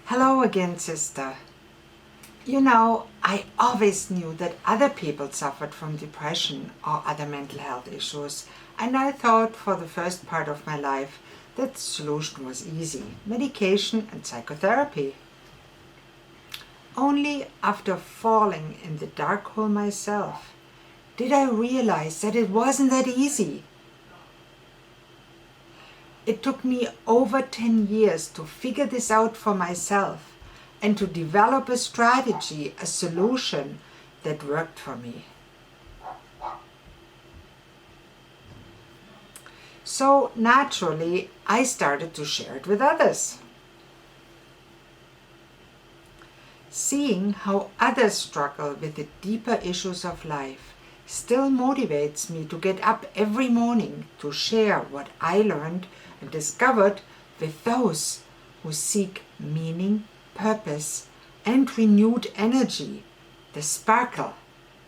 Hello again, sister. I always knew that other people suffered from depression or other mental health issues, and I thought for the first part of my life that the solution was easy: medication and psychotherapy. Only after falling in the dark hole myself did I realize that it wasn't that easy. It took me over 10 years to figure this out for myself and to develop a strategy, a solution that worked for me. So naturally, I started to share it with others. Seeing how others struggle with the deeper issues of life still motivates me to get up every morning to share what I learned and discovered with those who seek meaning, purpose, and renewed energy, the sparkle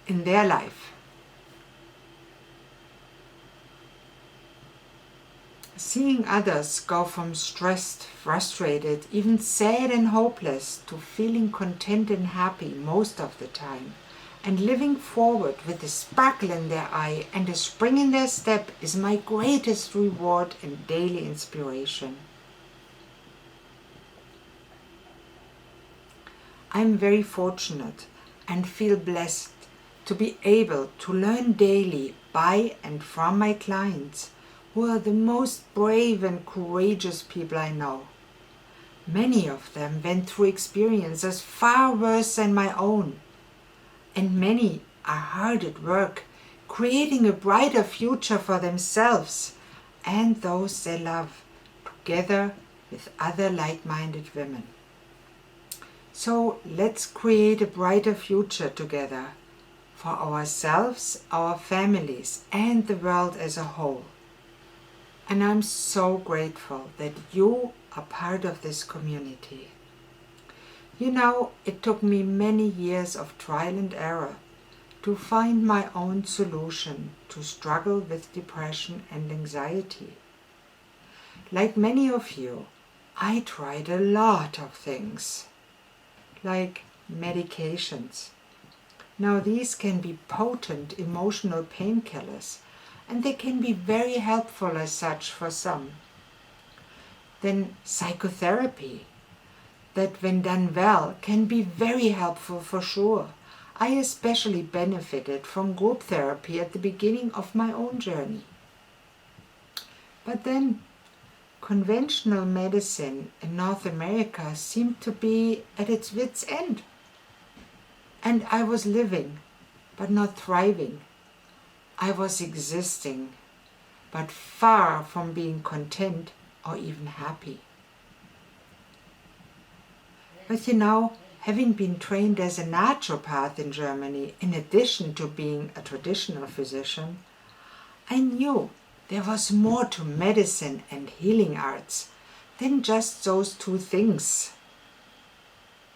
in their life. Seeing others go from stressed, frustrated, even sad and hopeless to feeling content and happy most of the time, and living forward with a sparkle in their eye and a spring in their step is my greatest reward and daily inspiration. I'm very fortunate and feel blessed to be able to learn daily by and from my clients, who are the most brave and courageous people I know. Many of them went through experiences far worse than my own, and many are hard at work, creating a brighter future for themselves and those they love, together with other like-minded women. So let's create a brighter future together for ourselves, our families, and the world as a whole. And I'm so grateful that you are part of this community. It took me many years of trial and error to find my own solution to struggle with depression and anxiety. Like many of you, I tried a lot of things, like medications. Now these can be potent emotional painkillers, and they can be very helpful as such for some. Then psychotherapy, that when done well can be very helpful for sure. I especially benefited from group therapy at the beginning of my own journey. But then conventional medicine in North America seemed to be at its wit's end. And I was living, but not thriving. I was existing, but far from being content or even happy. But having been trained as a naturopath in Germany, in addition to being a traditional physician, I knew there was more to medicine and healing arts than just those two things.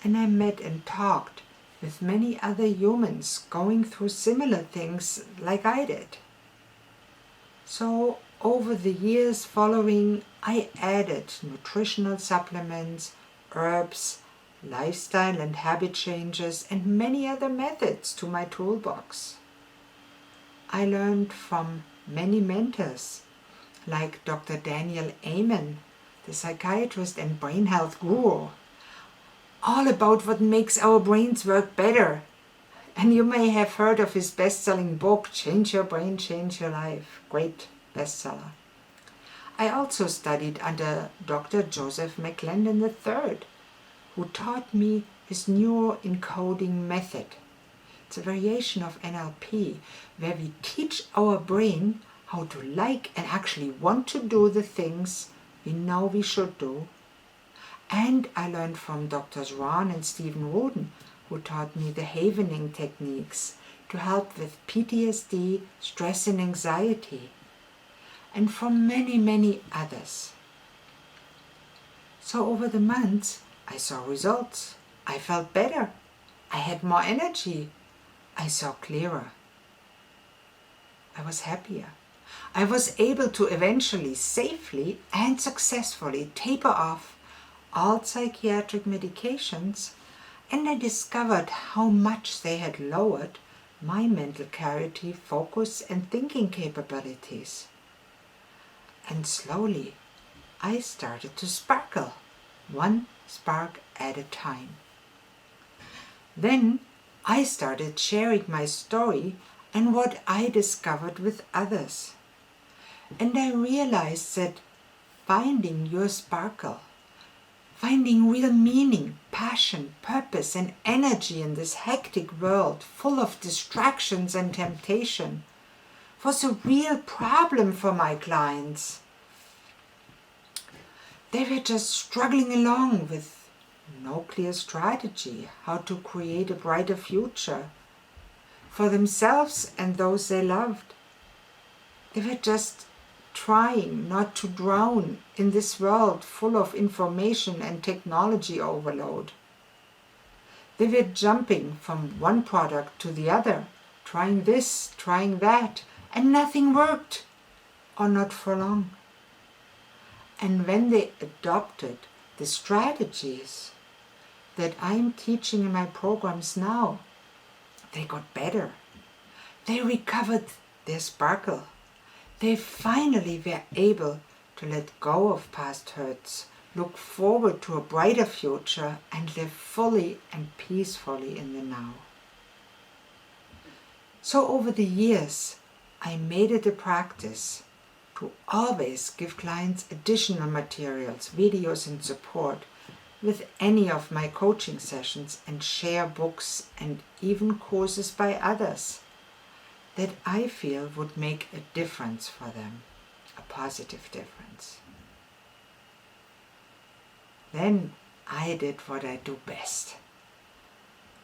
And I met and talked with many other humans going through similar things like I did. So over the years following, I added nutritional supplements, herbs, lifestyle and habit changes, and many other methods to my toolbox. I learned from many mentors, like Dr. Daniel Amen, the psychiatrist and brain health guru, all about what makes our brains work better. And you may have heard of his best-selling book, Change Your Brain, Change Your Life. Great bestseller. I also studied under Dr. Joseph McClendon III, who taught me his neuroencoding method. It's a variation of NLP, where we teach our brain how to like and actually want to do the things we know we should do. And I learned from Drs. Ron and Stephen Rudin, who taught me the havening techniques to help with PTSD, stress and anxiety, and from many, many others. So over the months, I saw results. I felt better. I had more energy. I saw clearer. I was happier. I was able to eventually, safely and successfully taper off all psychiatric medications, and I discovered how much they had lowered my mental clarity, focus, and thinking capabilities. And slowly, I started to sparkle, one spark at a time. Then I started sharing my story and what I discovered with others. And I realized that finding your sparkle, finding real meaning, passion, purpose, and energy in this hectic world full of distractions and temptation was a real problem for my clients. They were just struggling along with no clear strategy how to create a brighter future for themselves and those they loved. They were just trying not to drown in this world full of information and technology overload. They were jumping from one product to the other, trying this, trying that, and nothing worked, or not for long. And when they adopted the strategies that I'm teaching in my programs now, they got better. They recovered their sparkle. They finally were able to let go of past hurts, look forward to a brighter future, and live fully and peacefully in the now. So over the years, I made it a practice to always give clients additional materials, videos, and support with any of my coaching sessions, and share books and even courses by others that I feel would make a difference for them, a positive difference. Then I did what I do best,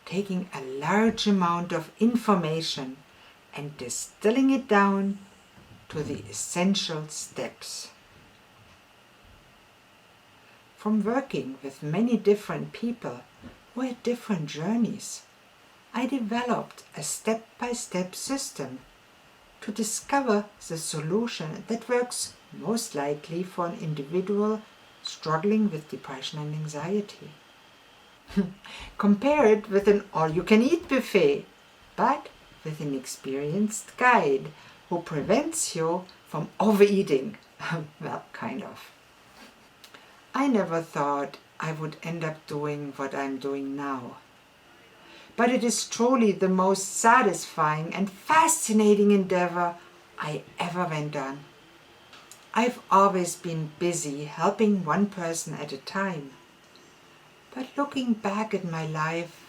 taking a large amount of information and distilling it down to the essential steps. From working with many different people who had different journeys, I developed a step-by-step system to discover the solution that works most likely for an individual struggling with depression and anxiety. Compare it with an all-you-can-eat buffet, but with an experienced guide who prevents you from overeating. Well, kind of. I never thought I would end up doing what I'm doing now. But it is truly the most satisfying and fascinating endeavor I ever went on. I've always been busy helping one person at a time. But looking back at my life,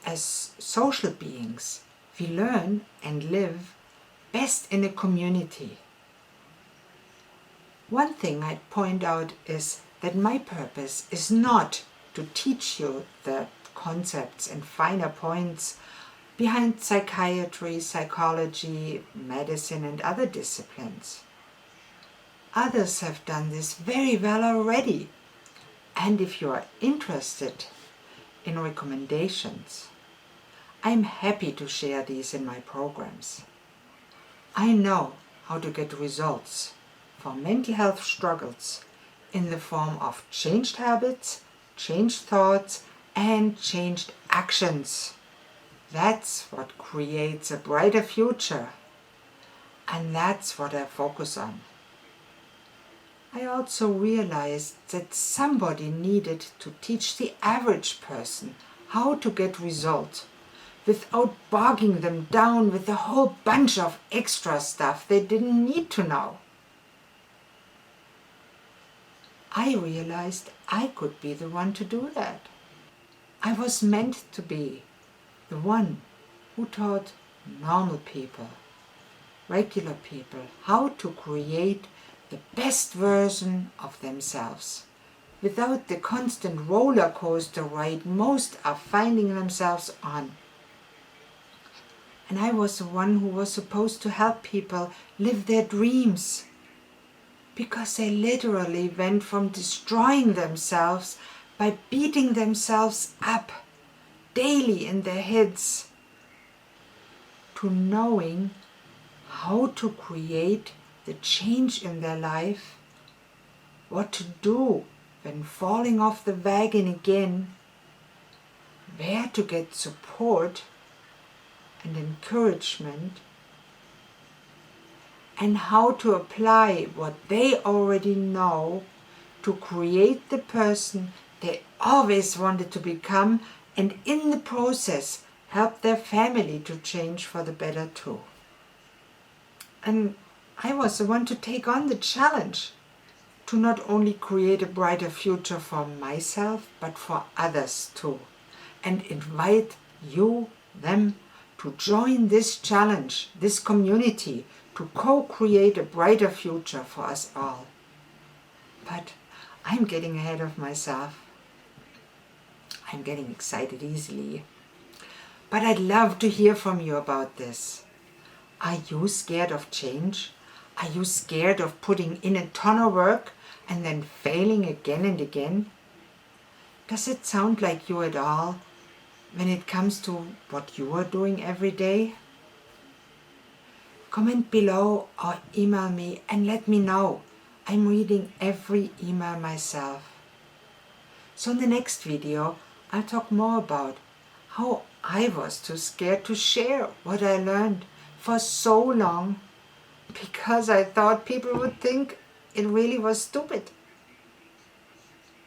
as social beings, we learn and live best in a community. One thing I'd point out is that my purpose is not to teach you the concepts and finer points behind psychiatry, psychology, medicine, and other disciplines. Others have done this very well already, and if you are interested in recommendations, I'm happy to share these in my programs. I know how to get results for mental health struggles in the form of changed habits, changed thoughts, and changed actions. That's what creates a brighter future, and that's what I focus on. I also realized that somebody needed to teach the average person how to get results without bogging them down with a whole bunch of extra stuff they didn't need to know. I realized I could be the one to do that. I was meant to be the one who taught normal people, regular people, how to create the best version of themselves without the constant roller coaster ride most are finding themselves on. And I was the one who was supposed to help people live their dreams, because they literally went from destroying themselves by beating themselves up daily in their heads to knowing how to create the change in their life, what to do when falling off the wagon again, where to get support and encouragement, and how to apply what they already know to create the person they always wanted to become, and in the process help their family to change for the better too. And I was the one to take on the challenge to not only create a brighter future for myself, but for others too, and invite you, them, to join this challenge, this community, to co-create a brighter future for us all. But I'm getting ahead of myself. I'm getting excited easily. But I'd love to hear from you about this. Are you scared of change? Are you scared of putting in a ton of work and then failing again and again? Does it sound like you at all when it comes to what you are doing every day? Comment below or email me and let me know. I'm reading every email myself. So in the next video, I'll talk more about how I was too scared to share what I learned for so long because I thought people would think it really was stupid.